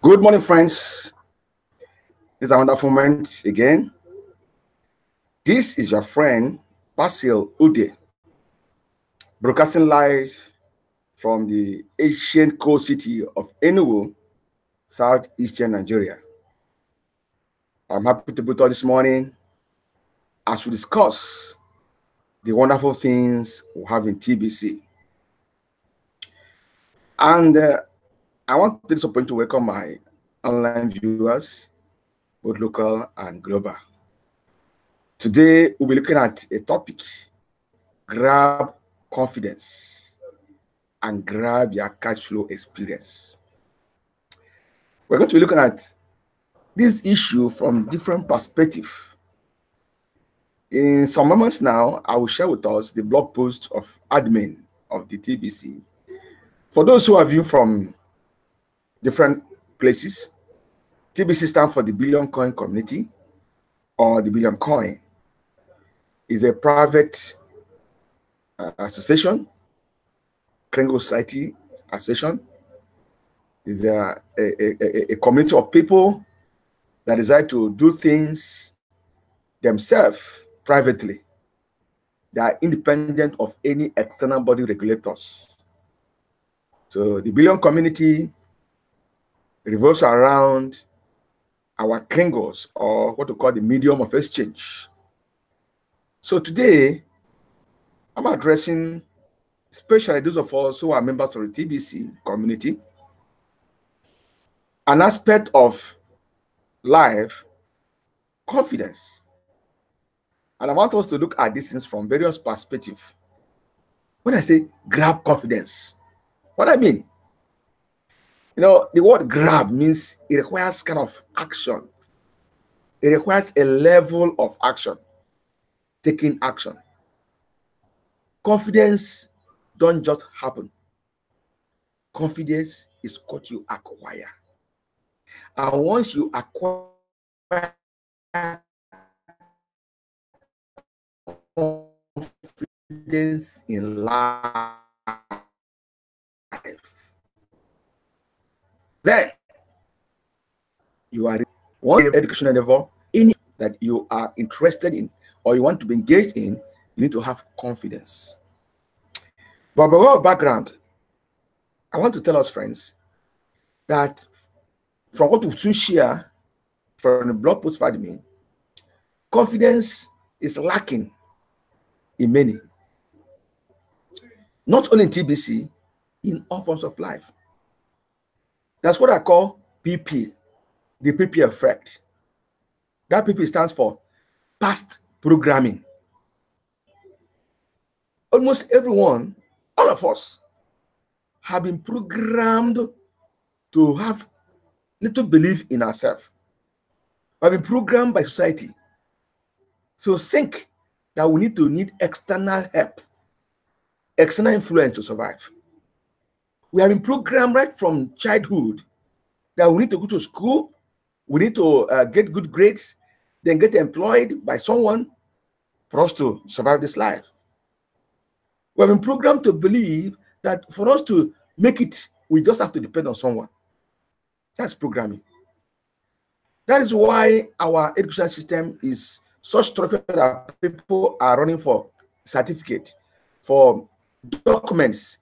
Good morning, friends. It's a wonderful moment again. This is your friend, Basil Ude, broadcasting live from the ancient coal city of Enugu, southeastern Nigeria. I'm happy to be with you this morning as we discuss the wonderful things we have in TBC. And I want to take this opportunity to welcome my online viewers, both local and global. Today, we'll be looking at a topic: grab confidence and grab your cash flow experience. We're going to be looking at this issue from different perspectives. In some moments now, I will share with us the blog post of admin of the TBC. For those who are viewing from different places, TBC stands for the Billion Coin Community, or the Billion Coin. Is a private association, Kringle Society Association. Is a community of people that decide to do things themselves privately. They are independent of any external body regulators. So the Billion Community revolves around our Kringles, or what we call the medium of exchange. So today, I'm addressing especially those of us who are members of the TBC community, an aspect of life, confidence. And I want us to look at these things from various perspectives. When I say grab confidence, what I mean? You know, the word grab means it requires kind of action. It requires a level of action. Taking action. Confidence don't just happen. Confidence is what you acquire. And once you acquire confidence in life, then you are one educational level in that you are interested in or you want to be engaged in, you need to have confidence. But by way of background, I want to tell us, friends, that from what we soon share from the blog post for admin, confidence is lacking in many. Not only in TBC, in all forms of life. That's what I call PP, the PP effect. That PP stands for past programming. Almost everyone, all of us, have been programmed to have little belief in ourselves. Have been programmed by society. So think that we need external help, external influence to survive. We have been programmed right from childhood that we need to go to school, we need to get good grades, then get employed by someone for us to survive this life. We have been programmed to believe that for us to make it, we just have to depend on someone. That's programming. That is why our education system is so structured that people are running for certificate, for documents.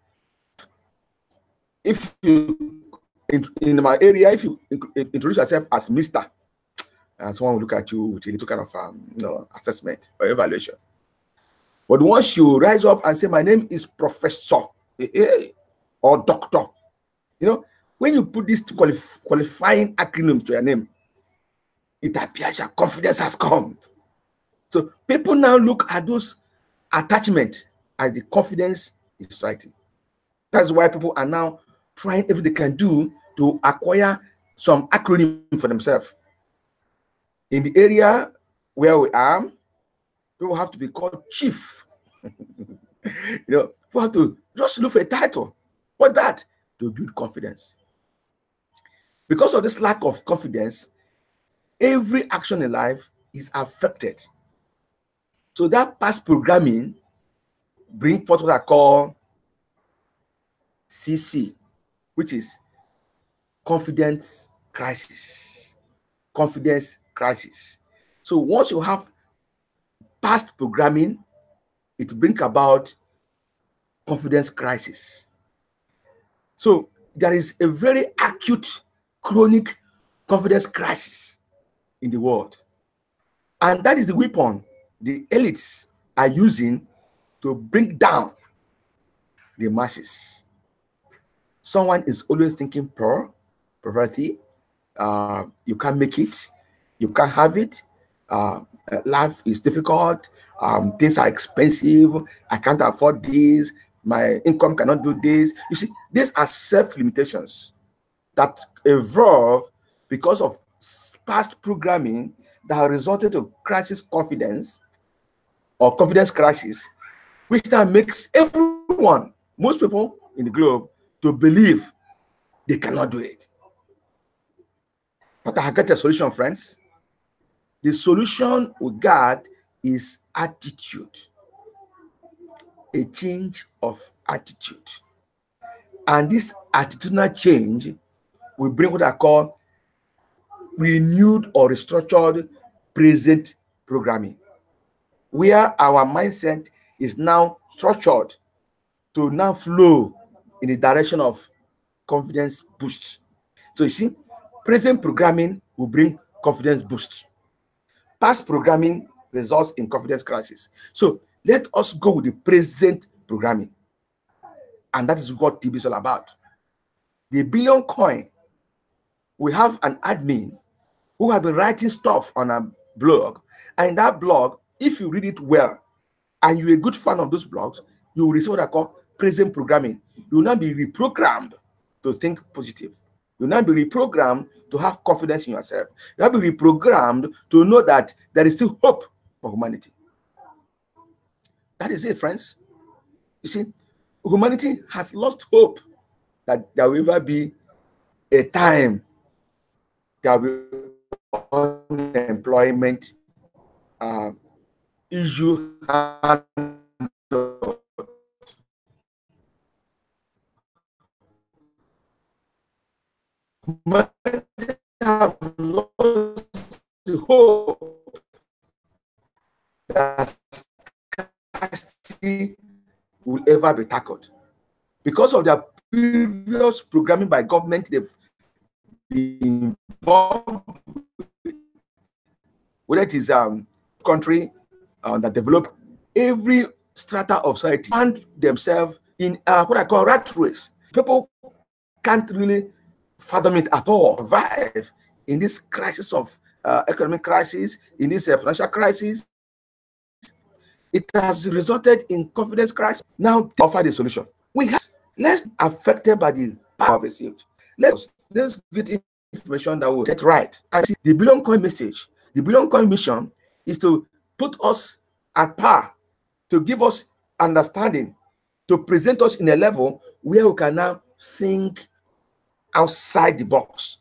If you, in my area, if you introduce yourself as Mr., someone will look at you with a little kind of assessment or evaluation. But once you rise up and say, my name is Professor or Doctor, you know, when you put this qualifying acronym to your name, it appears your confidence has come. So people now look at those attachments as the confidence is writing. That's why people are now trying everything they can do to acquire some acronym for themselves. In the area where we are, people have to be called chief. You know, people have to just look for a title. What's that? To build confidence. Because of this lack of confidence, every action in life is affected. So that past programming brings forth what I call CC, which is confidence crisis, confidence crisis. So once you have past programming, it brings about confidence crisis. So there is a very acute, chronic confidence crisis in the world. And that is the weapon the elites are using to bring down the masses. Someone is always thinking poverty, you can't make it, you can't have it, life is difficult, things are expensive, I can't afford this, my income cannot do this. You see, these are self-limitations that evolve because of past programming that have resulted to crisis confidence or confidence crisis, which now makes everyone, most people in the globe, to believe they cannot do it. But I got a solution, friends. The solution we got is attitude, a change of attitude. And this attitudinal change will bring what I call renewed or restructured present programming, where our mindset is now structured to now flow in the direction of confidence boost. So you see, present programming will bring confidence boost. Past programming results in confidence crisis. So let us go with the present programming. And that is what TB is all about. The billion coin, we have an admin who has been writing stuff on a blog. And in that blog, if you read it well, and you're a good fan of those blogs, you will receive what I call present programming. You will not be reprogrammed to think positive. You will not be reprogrammed to have confidence in yourself. You will be reprogrammed to know that there is still hope for humanity. That is it, friends. You see, humanity has lost hope that there will ever be a time there will be unemployment issue handled. Humanity have lost the hope that scarcity will ever be tackled. Because of their previous programming by government, they've been involved, whether it is country that develop, every strata of society find themselves in what I call rat race. People can't really fathom it at all, survive in this crisis of economic crisis, in this financial crisis. It has resulted in confidence crisis. Now, offer the solution. We have less affected by the power received. Let's get information that will get right. And the billion coin message, the billion coin mission is to put us at par, to give us understanding, to present us in a level where we can now think outside the box,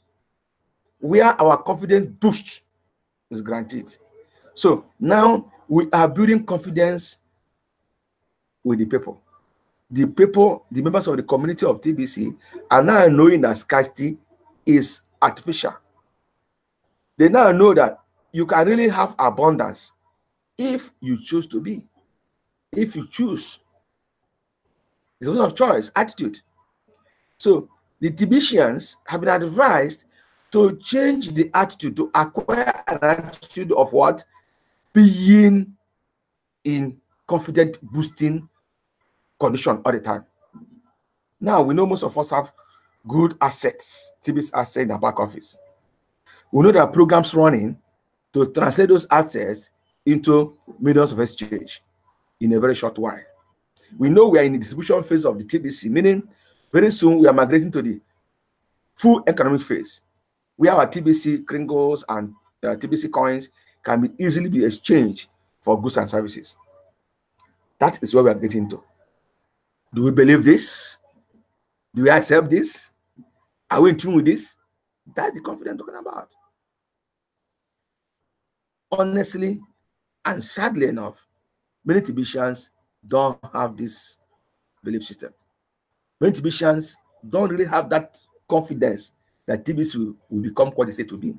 where our confidence boost is granted. So now we are building confidence with the people. The people, the members of the community of TBC, are now knowing that scarcity is artificial. They now know that you can really have abundance if you choose to be. If you choose. It's a question of choice, attitude. So the TBCians have been advised to change the attitude, to acquire an attitude of what? Being in confident boosting condition all the time. Now we know most of us have good assets, TBC assets in the back office. We know there are programs running to translate those assets into millions of exchange in a very short while. We know we are in the distribution phase of the TBC, meaning very soon we are migrating to the full economic phase, where our TBC kringles and TBC coins can easily be exchanged for goods and services. That is where we are getting to. Do we believe this? Do we accept this? Are we in tune with this? That's the confidence I'm talking about. Honestly and sadly enough, many TBCians don't have this belief system. Many TBCians don't really have that confidence that TBC will become what they say to be.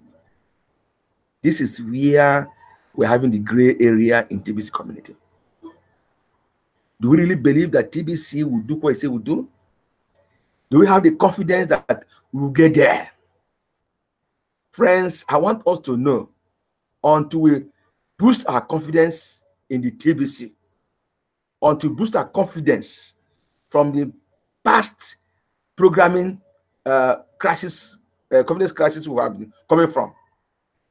This is where we're having the gray area in TBC community. Do we really believe that TBC will do what they say will do? Do we have the confidence that we will get there? Friends, I want us to know, until we boost our confidence in the TBC, until we boost our confidence from the past programming crashes, confidence crashes we have been coming from,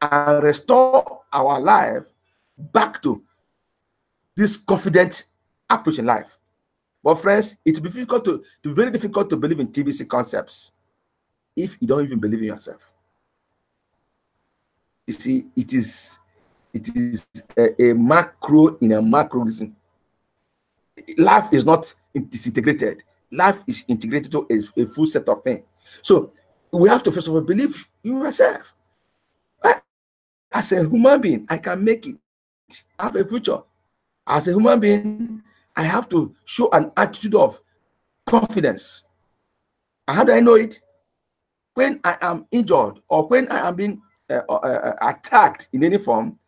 and restore our life back to this confident approach in life. But friends, it will be very difficult to believe in TBC concepts if you don't even believe in yourself. You see, it is a macro in a macroism. Life is not disintegrated. Life is integrated to a full set of things. So we have to first of all believe in yourself. As a human being, I can make it. I have a future. As a human being, I have to show an attitude of confidence. And how do I know it? When I am injured or when I am being attacked in any form,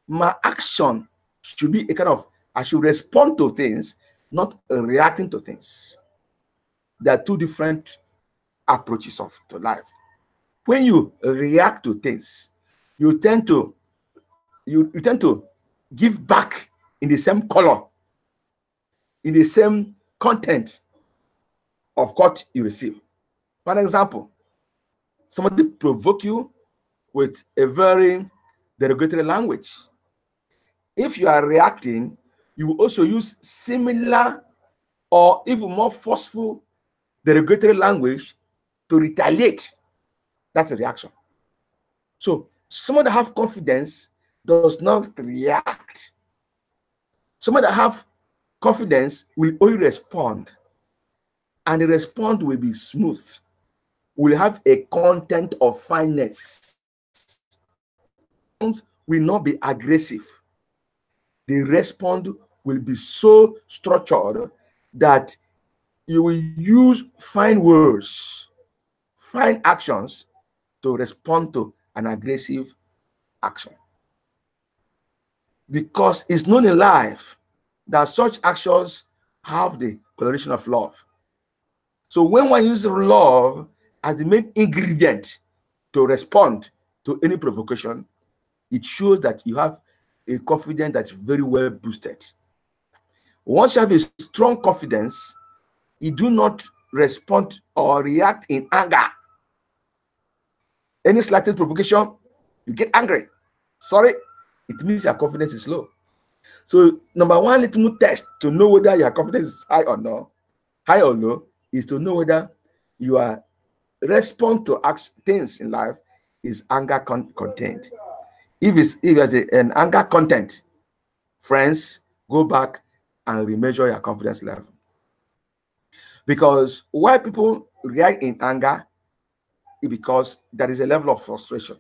my action should be a kind of, I should respond to things, not reacting to things. There are two different approaches to life. When you react to things, you tend to give back in the same color, in the same content of what you receive. For example, somebody provoke you with a very derogatory language. If you are reacting, you will also use similar or even more forceful derogatory language to retaliate. That's a reaction. So someone that have confidence does not react. Someone that have confidence will only respond, and the response will be smooth, will have a content of fineness, will not be aggressive. The response will be so structured that you will use fine words, fine actions to respond to an aggressive action. Because it's known in life that such actions have the coloration of love. So when one uses love as the main ingredient to respond to any provocation, it shows that you have a confidence that's very well boosted. Once you have a strong confidence, you do not respond or react in anger. Any slightest provocation, you get angry. Sorry, it means your confidence is low. So number one little test to know whether your confidence is high or low, is to know whether your response to things in life is anger content. If there's an anger content, friends, go back and remeasure your confidence level. Because why people react in anger is because there is a level of frustration.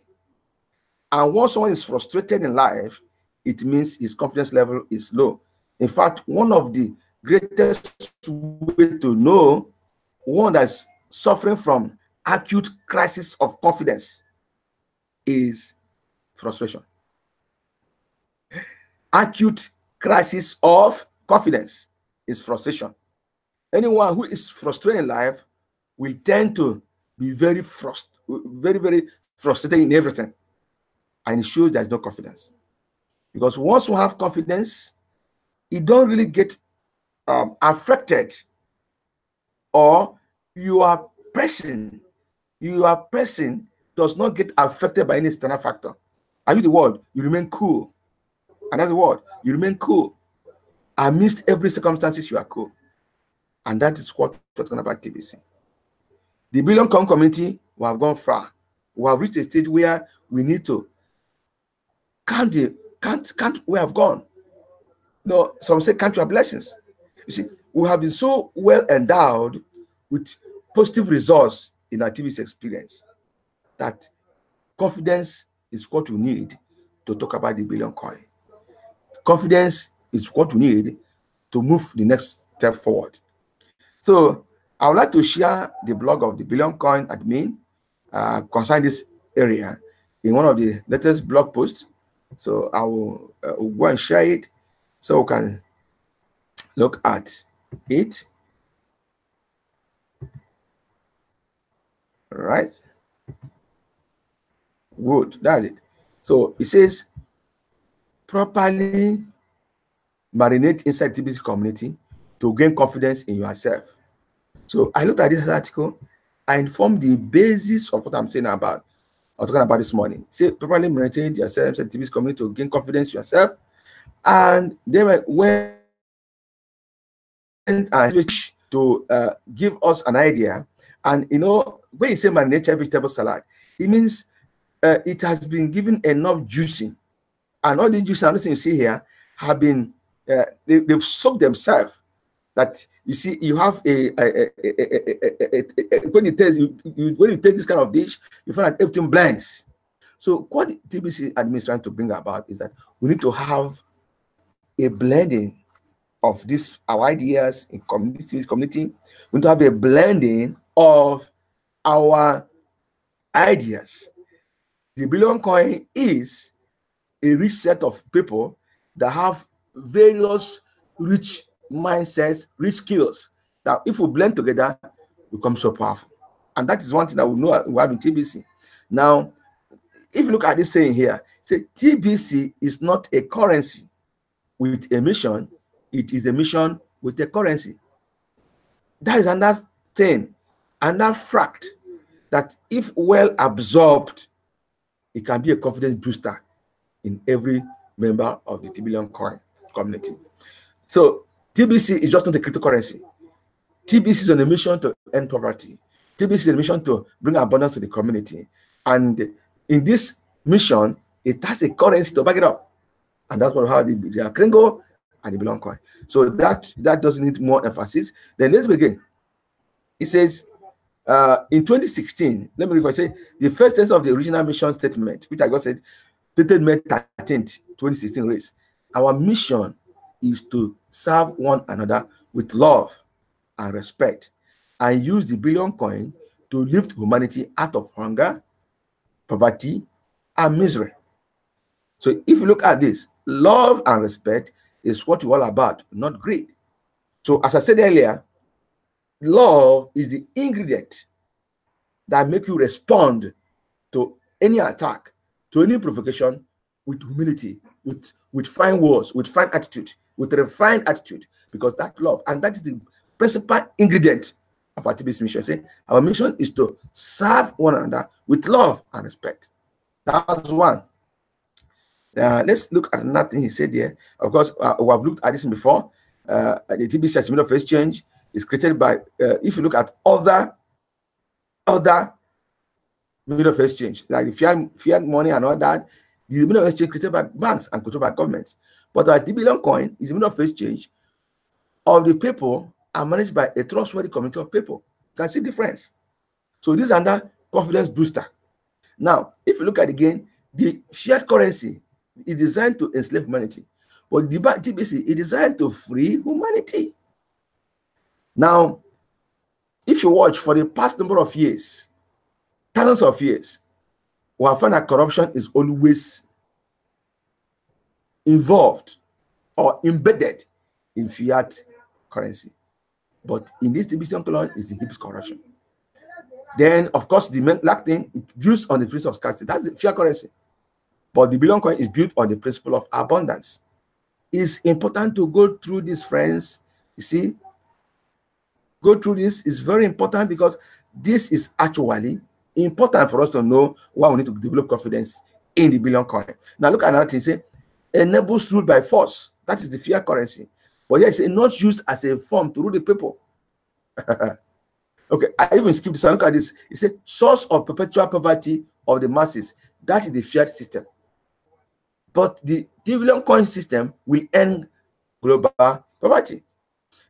And once someone is frustrated in life, it means his confidence level is low. In fact, one of the greatest ways to know one that's suffering from acute crisis of confidence is frustration. Acute crisis of confidence is frustration. Anyone who is frustrated in life will tend to be very, very frustrated in everything. And it shows there's no confidence. Because once you have confidence, you don't really get affected, or your person does not get affected by any external factor. I use the word, you remain cool. And that's the word, you remain cool. Amidst every circumstances, you are cool. And that is what we're talking about TBC. The Billion Coin community, we have gone far. We have reached a stage where we need to count we have gone. No, some say count your blessings. You see, we have been so well endowed with positive results in our TBC experience that confidence is what we need to talk about the Billion Coin. Confidence is what we need to move the next step forward. So I would like to share the blog of the Billion Coin admin concerning this area in one of the latest blog posts. So I will go and share it so we can look at it. All right. Good. That's it. So it says properly marinate inside TBC community to gain confidence in yourself. So I looked at this article. I informed the basis of what I'm saying about, or talking about this morning. Say properly marinate yourself inside TBC community to gain confidence in yourself. And they went and switch to give us an idea. And you know, when you say marinate vegetable salad, it means it has been given enough juicing, and all the juicing and everything you see here have been they've soaked themselves. That you see, you have when you taste when you take this kind of dish, you find that everything blends. So what TBC admin is trying to bring about is that we need to have a blending of this our ideas in community. We need to have a blending of our ideas. The billion coin is a rich set of people that have various rich mindsets, rich skills that if we blend together, become so powerful. And that is one thing that we know we have in TBC. Now, if you look at this saying here, say TBC is not a currency with a mission, it is a mission with a currency. That is another thing, another fact that if well absorbed, it can be a confidence booster in every member of the TBC coin community. So TBC is just not a cryptocurrency. TBC is on a mission to end poverty. TBC is on a mission to bring abundance to the community. And in this mission, it has a currency to back it up. And that's what how the Kringo and the Belong coin. So that doesn't need more emphasis. Then let's begin. It says, in 2016, let me record, say the first sentence of the original mission statement, which I got said, dated May 13th, 2016 race. Our mission is to serve one another with love and respect and use the billion coin to lift humanity out of hunger, poverty, and misery. So if you look at this, love and respect is what you're all about, not greed. So as I said earlier, love is the ingredient that makes you respond to any attack, to any provocation with humility, with fine words, with fine attitude, with refined attitude, because that love, and that is the principal ingredient of our TBC mission. Say, our mission is to serve one another with love and respect. That's one. Let's look at another thing he said there. Of course, we have looked at this before. The TBC as medium of exchange is created by, if you look at other medium of exchange, like the fiat money and all that, the medium of exchange created by banks and controlled by governments. But our TBC coin is a medium of exchange of the people and managed by a trustworthy community of people. You can see the difference. So this is another confidence booster. Now, if you look at again, the fiat currency is designed to enslave humanity, but the TBC is designed to free humanity. Now, if you watch for the past number of years, thousands of years, we have found that corruption is always involved or embedded in fiat currency. But in this TBC colon is the hip corruption. Then, of course, the last thing, it's built on the principle of scarcity. That's the fiat currency. But the billion coin is built on the principle of abundance. It's important to go through this, friends. You see, go through this is very important because this is actually important for us to know why we need to develop confidence in the billion coin. Now, look at another thing. Say, enables rule by force. That is the fiat currency. But yet, it's not used as a form to rule the people. Okay, I even skipped this. Look at this. It's a source of perpetual poverty of the masses. That is the fiat system. But the billion coin system will end global poverty.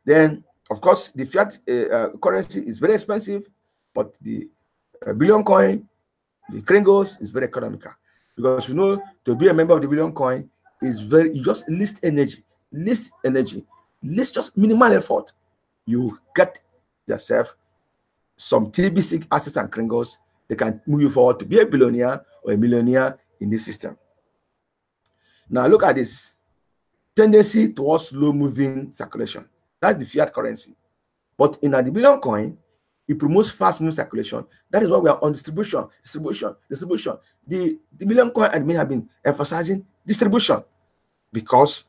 Then, of course, the fiat currency is very expensive, but the billion coin, the Kringos, is very economical. Because you know, to be a member of the billion coin is very, you just list energy, just minimal effort. You get yourself some TBC assets and Kringos they can move you forward to be a billionaire or a millionaire in this system. Now look at this. Tendency towards slow-moving circulation. That's the fiat currency. But in the billion coin, it promotes fast-moving circulation. That is why we are on distribution. The million coin and me have been emphasizing distribution because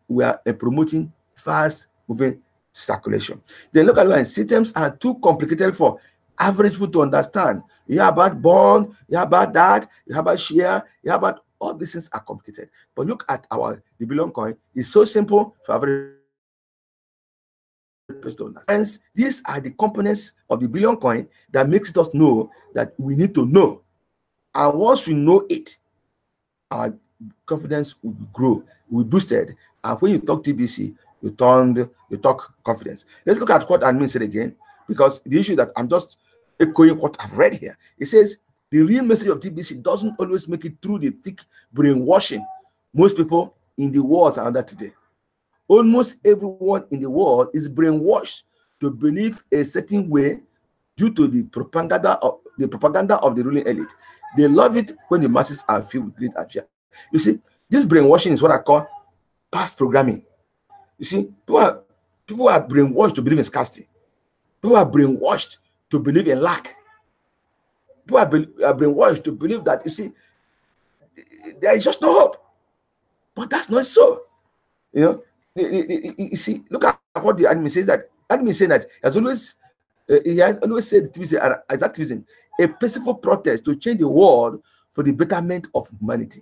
we are promoting fast-moving circulation. Then look at when systems are too complicated for average people to understand. You hear about bond, you hear about that, you hear about share, you hear about all these things are complicated. But look at the billion coin. It's so simple for average person. Hence, these are the components of the billion coin that makes us know that we need to know. And once we know it, our confidence will grow, will be boosted. And when you talk TBC, you talk confidence. Let's look at what admin said again, because the issue that I'm just echoing what I've read here. It says the real message of TBC doesn't always make it through the thick brainwashing most people in the world are under today. Almost everyone in the world is brainwashed to believe a certain way due to the propaganda of the ruling elite. They love it when the masses are filled with greed and fear. You see, this brainwashing is what I call past programming. You see, people are brainwashed to believe in scarcity. People are brainwashed to believe in lack. People are brainwashed to believe that, you see, there is just no hope. But that's not so. You know, you see, look at what the admin says. That admin saying that he has always said as activism, a peaceful protest to change the world for the betterment of humanity.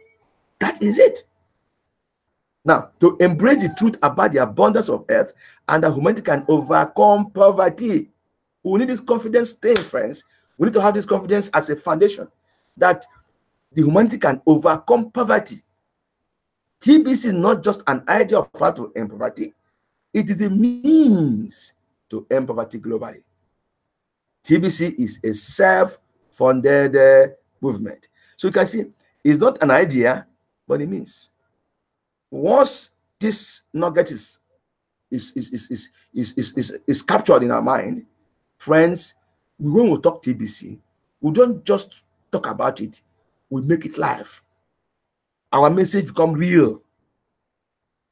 That is it. Now, to embrace the truth about the abundance of earth and that humanity can overcome poverty. We need this confidence thing, friends. We need to have this confidence as a foundation that the humanity can overcome poverty. TBC is not just an idea of how to end poverty. It is a means to end poverty globally. TBC is a self-funded movement. So you can see, it's not an idea, but it means. Once this nugget is captured in our mind, friends, when we talk TBC, we don't just talk about it, we make it live. Our message become real.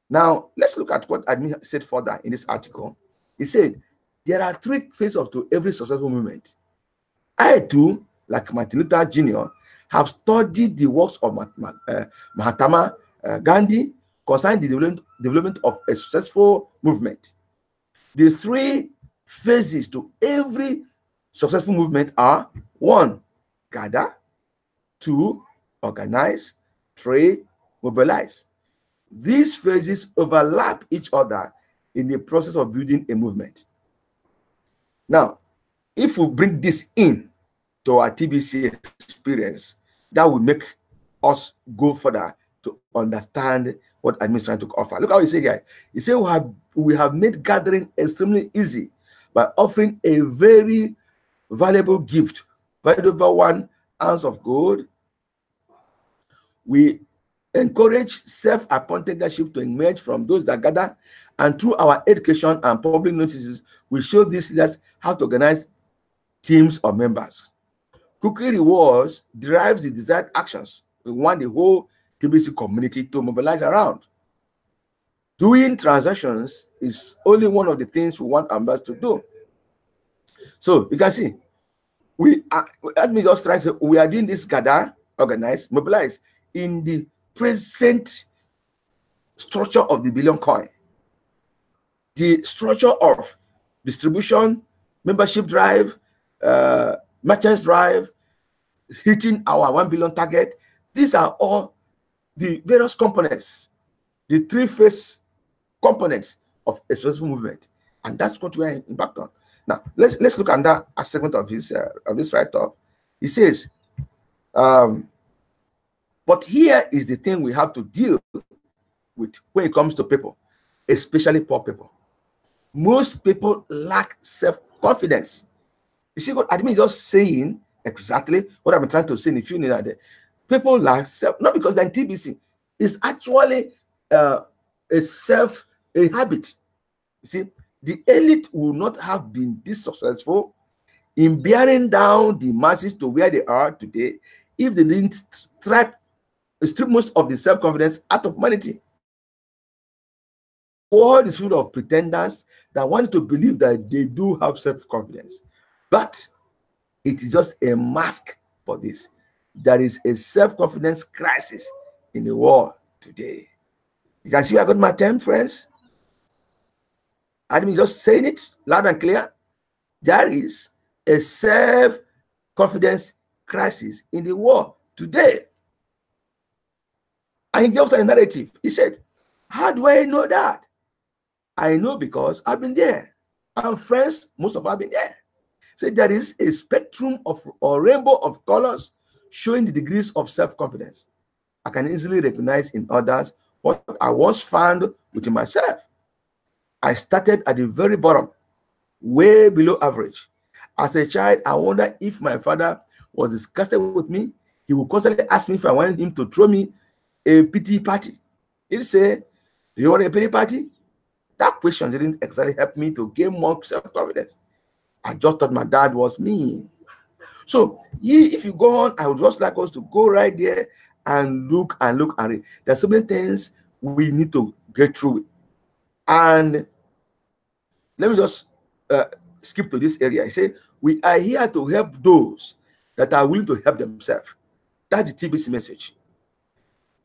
Now, let's look at what admin said further in this article. He said, there are three phases to every successful movement. I too, like Martin Luther Jr., have studied the works of Mahatma Gandhi concerning the development of a successful movement. The three phases to every successful movement are: 1, gather; 2, organize; 3, mobilize. These phases overlap each other in the process of building a movement. Now, if we bring this in to our TBC experience, that will make us go further to understand what admin is trying to offer. Look how he said here. He said we have made gathering extremely easy by offering a very valuable gift, valued over 1 ounce of gold. We encourage self-appointed leadership to emerge from those that gather, and through our education and public notices, we show these leaders how to organize teams of members. Cookie rewards derives the desired actions we want the whole TBC community to mobilize around. Doing transactions is only one of the things we want members to do. So you can see, let me just try to say, we are doing this gather, organize, mobilize in the present structure of the billion coin. The structure of distribution, membership drive, merchants drive, hitting our 1 billion target. These are all the various components, the three-phase components of a successful movement, and that's what we are embarked on. Now, let's look at that segment of this write-up. He says, but here is the thing we have to deal with when it comes to people, especially poor people. Most people lack self-confidence. You see what admin is just saying exactly what I'm trying to say in a few minutes. People lack self, not because they're in TBC. It's actually a habit. You see, the elite would not have been this successful in bearing down the masses to where they are today, if they didn't strip most of the self-confidence out of humanity. The world is full of pretenders that want to believe that they do have self-confidence, but it is just a mask for this. There is a self-confidence crisis in the world today. You can see I got my term, friends. I'm just saying it loud and clear. There is a self-confidence crisis in the world today. And he gave us a narrative. He said, how do I know that? I know because I've been there. And friends, most of us have been there. So there is a spectrum of or rainbow of colors showing the degrees of self-confidence. I can easily recognize in others what I once found within myself. I started at the very bottom, way below average. As a child, I wondered if my father was disgusted with me. He would constantly ask me if I wanted him to throw me a pity party. He'd say, do you want a pity party? That question didn't exactly help me to gain more self-confidence. I just thought my dad was me. So if you go on, I would just like us to go right there and look and read. There's so many things we need to get through. And let me just skip to this area. I say, we are here to help those that are willing to help themselves. That's the TBC message.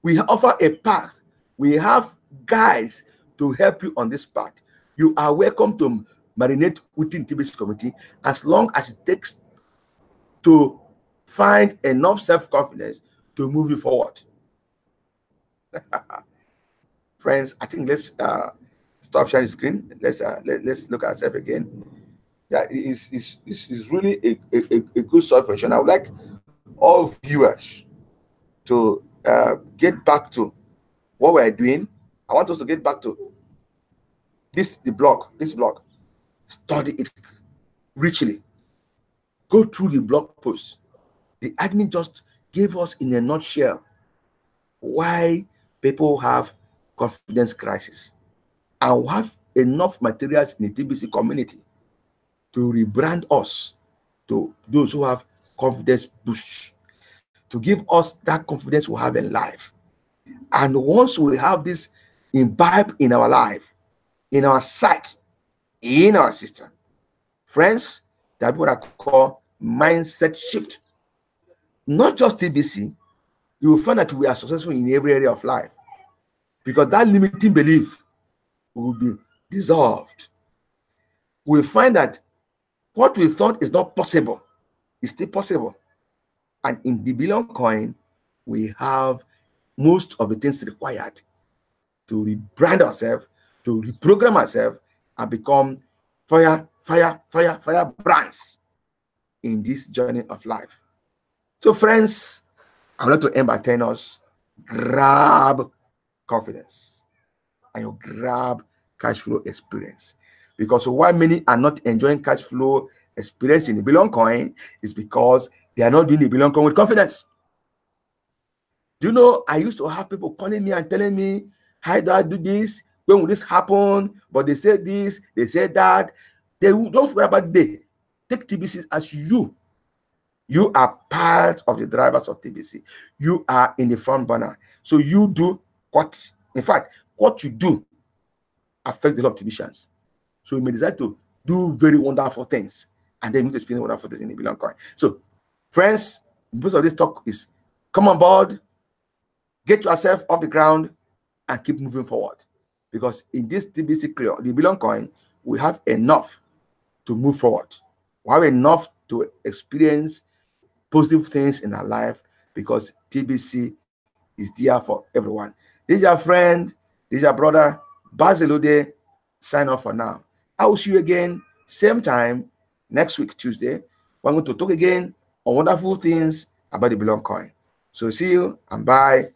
We offer a path. We have guides to help you on this path. You are welcome to marinate within TBC community as long as it takes to find enough self-confidence to move you forward. Friends, I think let's stop sharing the screen. Let's look at ourselves again. Yeah, it's really a good solution. I would like all viewers to get back to what we're doing. I want us to get back to this blog. Study it richly. Go through the blog post. The admin just gave us in a nutshell why people have confidence crisis. And we have enough materials in the TBC community to rebrand us to those who have confidence boost, to give us that confidence we have in life. And once we have this imbibed in our life, in our psyche, in our system, friends, that's what I call mindset shift. Not just TBC, you will find that we are successful in every area of life because that limiting belief will be dissolved. We'll find that what we thought is not possible is still possible. And in the Billion Coin, we have most of the things required to rebrand ourselves, to reprogram ourselves, and become fire brands in this journey of life. So friends, I want to end by telling us, grab confidence and you grab cash flow experience. Because why many are not enjoying cash flow experience in the Billion Coin is because they are not doing the Billion Coin with confidence. Do you know, I used to have people calling me and telling me, how do I do this? When will this happen? But they said this, they said that. They don't forget about the day. Take TBC as you. You are part of the drivers of TBC. You are in the front burner. So you do what, in fact, what you do affects the lot of TBCians. So you may decide to do very wonderful things and then you need to experience wonderful things in the Billion Coin. So, friends, the purpose of this talk is come on board, get yourself off the ground, and keep moving forward. Because in this TBC clear, the Billion Coin, we have enough to move forward. We have enough to experience positive things in our life because TBC is there for everyone. This is your friend, this is your brother, Basilode. Sign off for now. I will see you again, same time, next week, Tuesday. We're going to talk again on wonderful things about the Billion Coin. So see you and bye.